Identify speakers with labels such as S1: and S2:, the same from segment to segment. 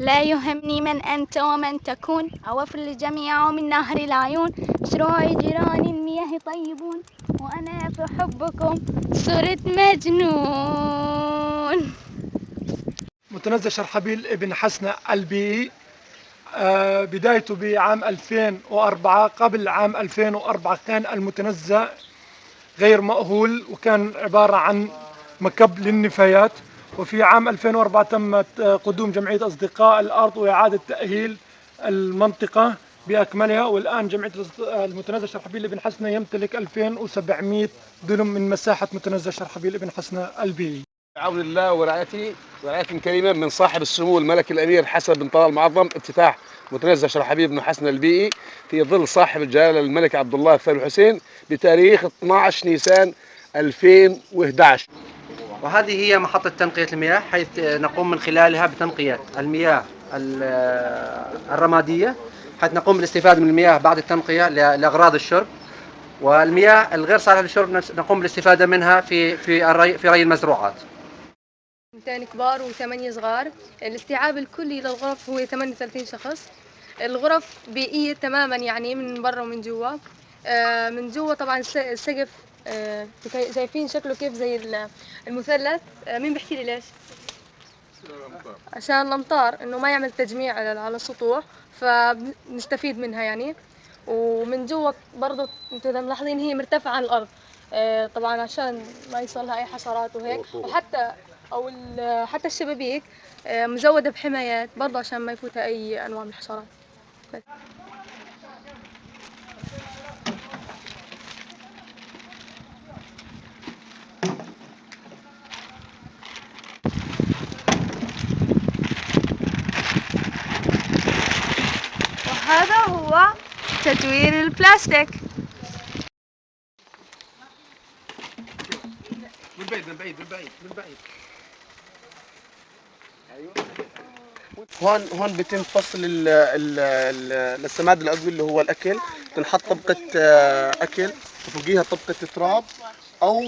S1: لا يهمني من أنت ومن تكون، أوفر الجميع من نهر العيون. مشروع جيران المياه طيبون، وأنا في حبكم صرت مجنون.
S2: متنزه شرحبيل ابن حسنة البيئي، بدايته بعام 2004. قبل عام 2004 كان المتنزه غير مأهول، وكان عبارة عن مكب للنفايات. وفي عام 2004 تمت قدوم جمعية أصدقاء الأرض وإعادة تأهيل المنطقة بأكملها. والآن جمعية المتنزه شرحبيل ابن حسنة يمتلك 2700 دنم من مساحة متنزه شرحبيل ابن حسنة البيئي.
S3: بعون الله ورعاية كريمة من صاحب السمو الملك الأمير حسن بن طلال المعظم، افتتاح متنزه شرحبيل بن حسن البيئي في ظل صاحب الجلالة الملك عبد الله الثاني الحسين بتاريخ 12 نيسان 2011.
S4: وهذه هي محطة تنقية المياه، حيث نقوم من خلالها بتنقية المياه الرمادية، حيث نقوم بالاستفادة من المياه بعد التنقية لأغراض الشرب. والمياه الغير صالحة للشرب نقوم بالاستفادة منها في ري المزروعات.
S5: 2 كبار و8 صغار. الاستيعاب الكلي للغرف هو 38 شخص. الغرف بيئية تماما، يعني من برا ومن جوا. من جوا طبعا السقف شايفين شكله كيف زي المثلث. مين بيحكي لي ليش؟ عشان الأمطار إنه ما يعمل تجميع على السطوح، فنستفيد منها يعني. ومن جوا برضو انتوا اذا ملاحظين هي مرتفعة عن الأرض، طبعا عشان ما يوصلها أي حشرات وهيك. وحتى حتى الشبابيك مزودة بحمايات برضه عشان ما يفوتها أي أنواع من الحشرات.
S1: وهذا هو تدوير البلاستيك.
S3: من بعيد. هون بيتم فصل السماد العضوي اللي هو الاكل. بتنحط طبقه اكل وفوقيها طبقه تراب او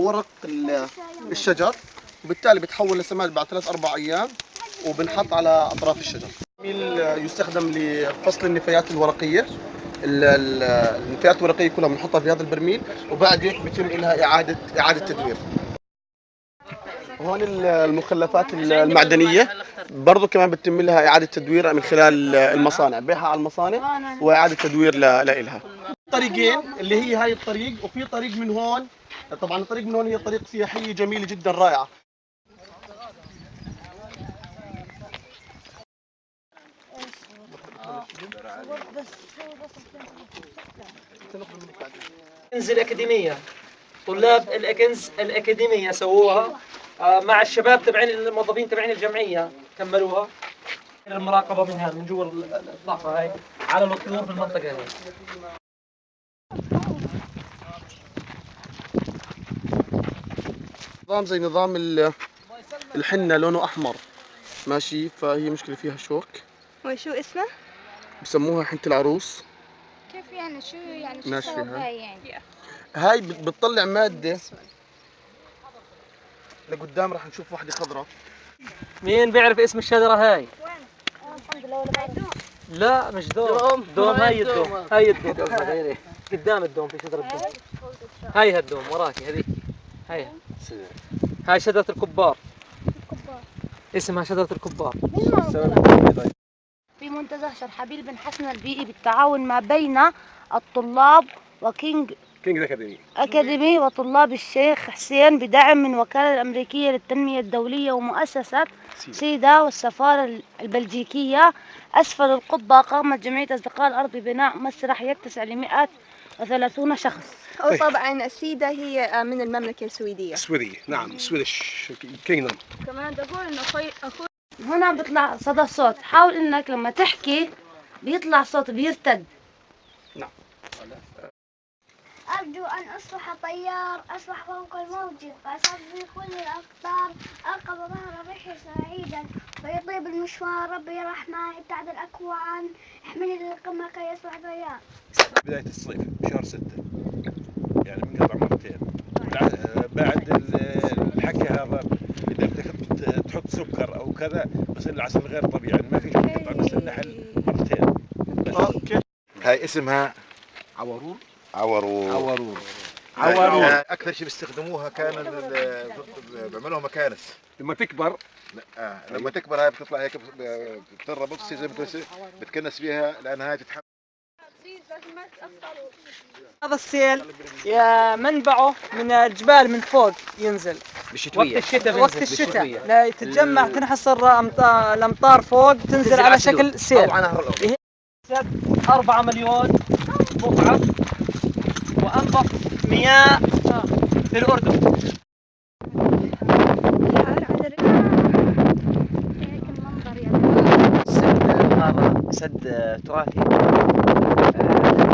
S3: ورق الشجر، وبالتالي بتحول لسماد بعد 3-4 ايام، وبنحط على اطراف الشجر. يستخدم لفصل النفايات الورقيه. النفايات الورقيه كلها بنحطها في هذا البرميل، وبعد هيك بيتم لها اعاده تدوير. هون المخلفات المعدنيه برضو كمان بتتم لها اعاده تدوير من خلال المصانع، بيعها على المصانع واعاده تدوير لها. طريقين، اللي هي هاي الطريق، وفي طريق من هون. طبعا الطريق من هون هي طريق سياحيه جميله جدا رائعه.
S6: الأكنز الأكاديمية، طلاب الأكنز الأكاديمية سووها مع الشباب تبعين الموظفين تبعين الجمعية، كملوها. المراقبة منها من جوا الضعفة هاي على الطيور في المنطقة هاي.
S3: نظام زي نظام الحنة لونه أحمر ماشي، فهي مشكلة فيها شوك.
S1: وشو اسمه؟
S3: بسموها حنة العروس.
S1: كيف يعني؟ شو
S3: ناشفة
S1: السبب
S3: هاي.
S1: هاي يعني؟
S3: هاي بتطلع مادة لقدام، راح نشوف واحدة خضراء.
S6: مين بيعرف اسم الشجرة هاي؟
S1: الحمد لله. ولا
S6: لا مش دوم هاي الدوم. هاي الدوم قدام الدوم، في شجرة الدوم. هاي هالدوم وراكي هذيك. هاي شجرة الكبار. اسمها شجرة الكبار.
S7: في منتزه شرحبيل بن حسن البيئي بالتعاون ما بين الطلاب وكينج أكاديمي وطلاب الشيخ حسين بدعم من وكالة الأمريكية للتنمية الدولية ومؤسسة سيدا والسفارة البلجيكية. أسفل القبة قامت جمعية أصدقاء الأرض ببناء مسرح يتسع ل130 شخص.
S5: وطبعا سيدا هي من المملكة السويدية.
S3: نعم، سويدش كينغدوم.
S5: كمان بقول إنه أخوي
S7: هنا بيطلع صدى الصوت، حاول إنك لما تحكي بيطلع صوت بيرتد.
S3: نعم.
S8: أرجو أن أصبح طيار، أصبح فوق الموج، فأصفي كل الأقطار، أرقب ظهر الريح سعيدا، فيطيب المشوار، ربي الرحمن ابتعد الأكوان، احملني للقمة كي يصبح طيار.
S9: بداية الصيف بشهر 6، يعني بنقطع مرتين. بعد الحكي هذا إذا بدك تحط سكر او كذا، بس العسل غير طبيعي، ما في شيء قطع، بس النحل مرتين.
S3: اوكي.
S10: هاي اسمها
S3: عورور.
S10: عورور. اكثر شيء بيستخدموها بيعملوها مكانس
S9: لما تكبر.
S10: لا لما تكبر هاي بتطلع هيك بتربط زي ما بتكنس فيها لانها هاي تتحمل.
S11: هذا السيل منبعه من الجبال من فوق ينزل
S6: بالشتوية.
S11: وقت الشتاء لا تتجمع تنحصر الامطار فوق تنزل على شكل سيل.
S6: 4 مليون بقعة وأنظف مياه في الأردن.
S12: هذا سد تراثي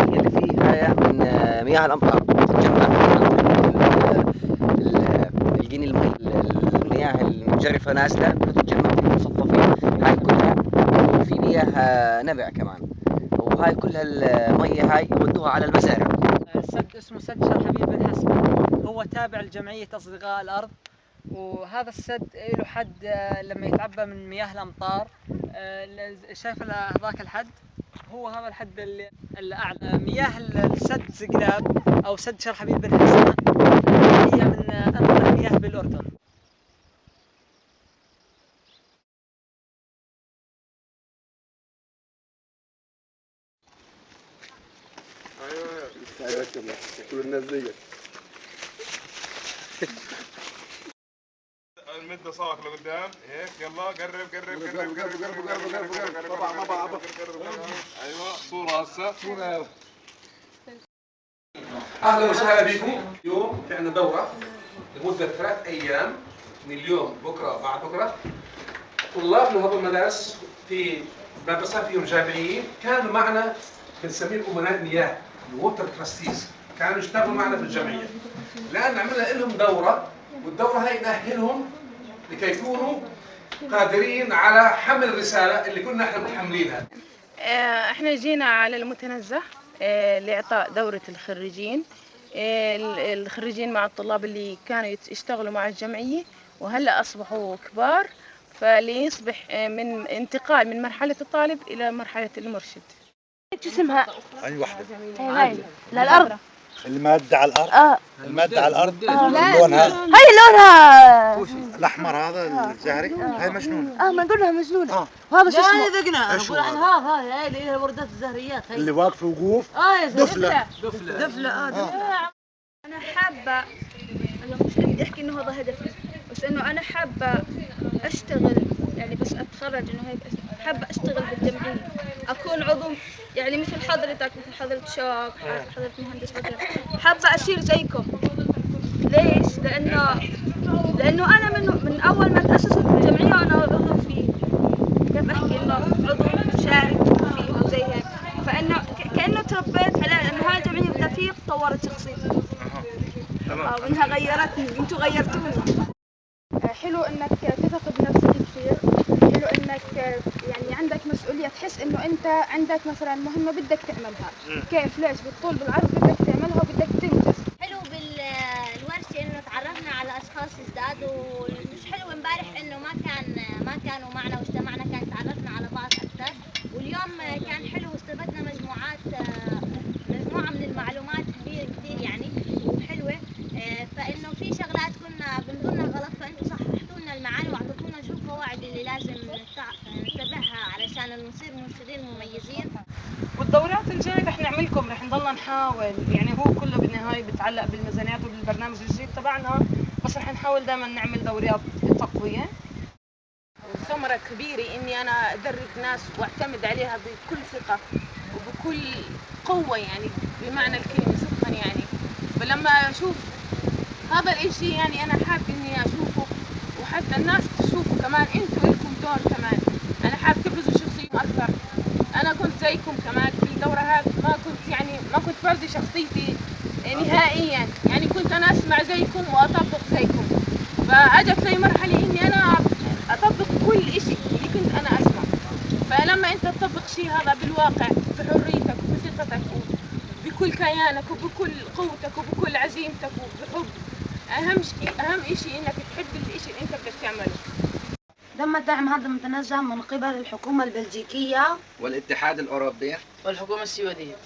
S12: اللي فيه هاي من مياه الأمطار تتجمع الجني المياه المجرفة نازلة وتتجمع في المصففين هاي كلها، وفي مياه نبع كمان، وهاي كلها المية هاي يودوها على المزارع.
S11: سد اسمه سد شرحبيل بن حسن، هو تابع لجمعية أصدقاء الأرض، وهذا السد له حد لما يتعبى من مياه الأمطار. شايف هذاك الحد؟ هو هذا الحد اللي أعلى. مياه السد زقلاب أو سد شرحبيل بن حسن هي من أنظف المياه بالأردن.
S3: كل الناس زيك.
S10: المد صاك لقدام هيك، يلا قرب. ايوه صورة هسه. صورة.
S9: اهلا وسهلا بكم. اليوم في عندنا دورة لمدة 3 ايام، من اليوم بكره بعد بكره. طلاب من هذول المدارس في مدرسة فيهم جامعيين كانوا معنا بنسميهم امناء مياه، الووتر تراستيز، كانوا يشتغلوا معنا في الجمعية. الآن عملنا لهم دورة، والدورة هاي نأهلهم لكي يكونوا قادرين على حمل الرسالة اللي كنا احنا متحملينها.
S13: احنا جينا على المتنزه لإعطاء دورة الخريجين، الخريجين مع الطلاب اللي كانوا يشتغلوا مع الجمعية وهلأ أصبحوا كبار، فليصبح من انتقال من مرحلة الطالب إلى مرحلة المرشد.
S7: شو اسمها؟
S10: أي واحدة؟
S7: للأرض.
S10: المادة على الأرض. المادة على الأرض. اللون هذا.
S7: هاي لونها
S10: الأحمر هذا الزهري. هاي مجنون.
S7: ما قلنا مجنونة. وهذا شو اسمه؟
S11: ذقنا. نقول عن هذا هاي اللي هي وردات الزهريات هاي.
S10: اللي واقفة وقوف.
S11: دفلة.
S1: أنا حابة، مش بدي أحكي إنه هذا هدفي، بس إنه أنا حابة أشتغل، يعني بس أتخرج إنه هيك حابة أشتغل بالجمعية، أكون عضو يعني مثل حضرتك، مثل حضرة شاب، حضرة مهندس بدر، حابة أصير زيكم. ليش؟ لأنه أنا من أول ما تأسست الجمعية وأنا عضو فيه، كيف أحكي إنه عضو مشارك فيه أو زي هيك، فإنه كأنه تربيت على إنه هاي الجمعية بدها فيه طورت شخصيتي. أو إنها غيرتني، أنتوا غيرتوني. حلو إنك تثق بنفسك كثير، حلو إنك يعني عندك مسؤولية، تحس إنه أنت عندك مثلا مهمة بدك تعملها، كيف ليش بالطول بالعرض بدك تعملها وبدك تنجز.
S8: حلو بالورشة إنه تعرفنا على أشخاص جداد، ومش حلو امبارح إنه ما كانوا معنا واجتمعنا، كان تعرفنا على بعض أكثر، واليوم كان حلو واستفدنا مجموعة من المعلومات كبيرة كثير يعني وحلوة. فإنه في شغلات كنا بنظنها غلط، فأنتوا صححتوا لنا المعاني وأعطيتونا شو القواعد اللي لازم نتبعها علشان نصير مرشدين مميزين.
S11: والدورات الجاية رح نعملكم، رح نضلنا نحاول، يعني هو كله بالنهاية بتعلق بالميزانيات وبالبرنامج الجديد تبعنا، بس رح نحاول دائما نعمل دورات تقوية. ثمرة كبيرة إني أنا أدرب ناس وأعتمد عليها بكل ثقة وبكل قوة، يعني بمعنى الكلمة صدقا يعني. فلما أشوف هذا الإشي يعني أنا حاب إني أشوفه، وحتى الناس تشوفوا كمان، أنتوا لكم دور كمان. أنا حاب تبرزوا شخصيتكم أكثر. أنا كنت زيكم كمان في الدورة هذه، ما كنت فرضي شخصيتي نهائيا، يعني كنت أنا أسمع زيكم وأطبق زيكم، فأجت لي مرحلة إني أنا أطبق كل إشي اللي كنت أنا أسمع. فلما أنت تطبق شيء هذا بالواقع بحريتك وبثقتك وبكل كيانك وبكل قوتك وبكل عزيمتك وبحب، أهم إشي إنك تحب الإشي اللي أنت بدك تعمله.
S7: تم دعم هذا المتنزه من قبل الحكومة البلجيكية
S12: والاتحاد الأوروبي
S13: والحكومة السويدية.